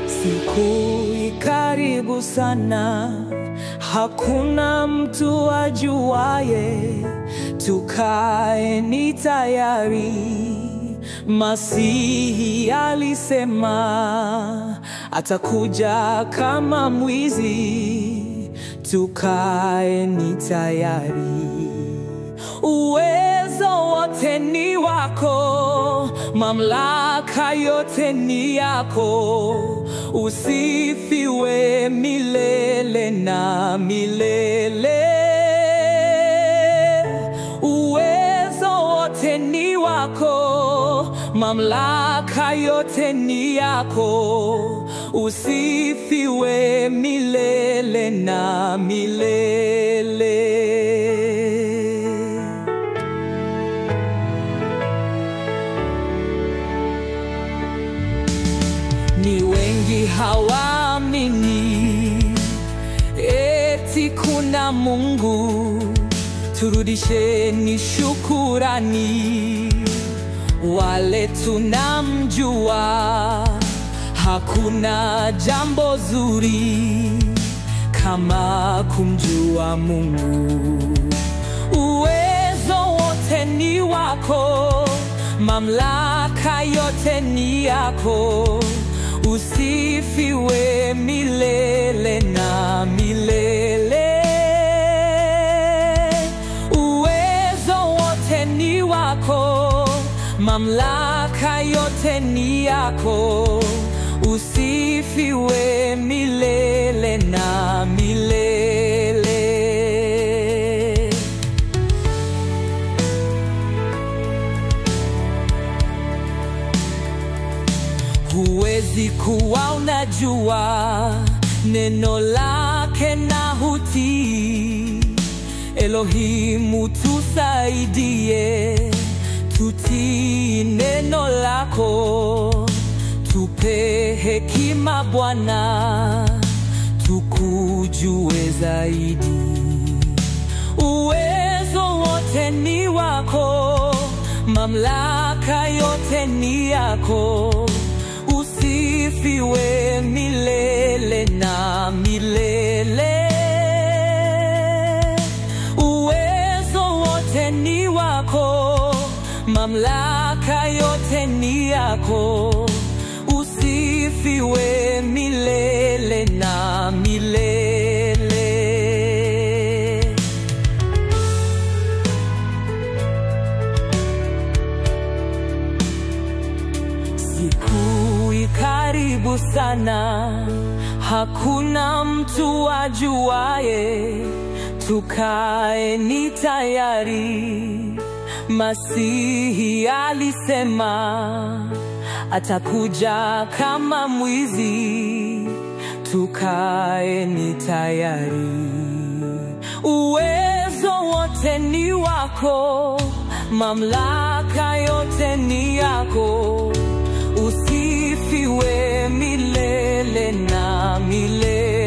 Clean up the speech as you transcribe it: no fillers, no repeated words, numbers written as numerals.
Siku ikaribu sana, hakuna mtu ajuaye. Tukaeni tayari, Masihi alisema atakuja kama mwizi. Tukaeni tayari. Uwezo wote ni wako, mamlaka yote ni yako. Usifiwe milele na milele. Uwezo wote ni wako, mamlaka yote ni yako. Usifiwe milele na milele. Ni wengi hawaamini eti kuna Mungu. Turudisheni shukurani wale tunamjua. Hakuna jambo zuri kama kumjua Mungu. Uwezo wote ni wako, mamlaka yote ni yako. Usifiwe milele na milele. Uwezo wote ni wako, mamlaka yote ni yako. Usifiwe milele na milele. Huwezi kuwa unajua neno lake na hutii. Elohimu tusaidie, tutii neno lako. Tupe hekima Bwana, tukujue zaidi. Uwezo wote ni wako, mamlaka yote ni yako. Usifiwe milele na milele. Uwezo wote ni wako, mamlaka yote ni yako. Usifiwe milele na milele. Siku ikaribu sana, hakuna mtu ajuaye. Tukaeni tayari, Masihi alisema atakuja kama mwizi. Tukaeni tayari. Uwezo wote ni wako, mamlaka yote ni yako. Usifiwe milele na milele.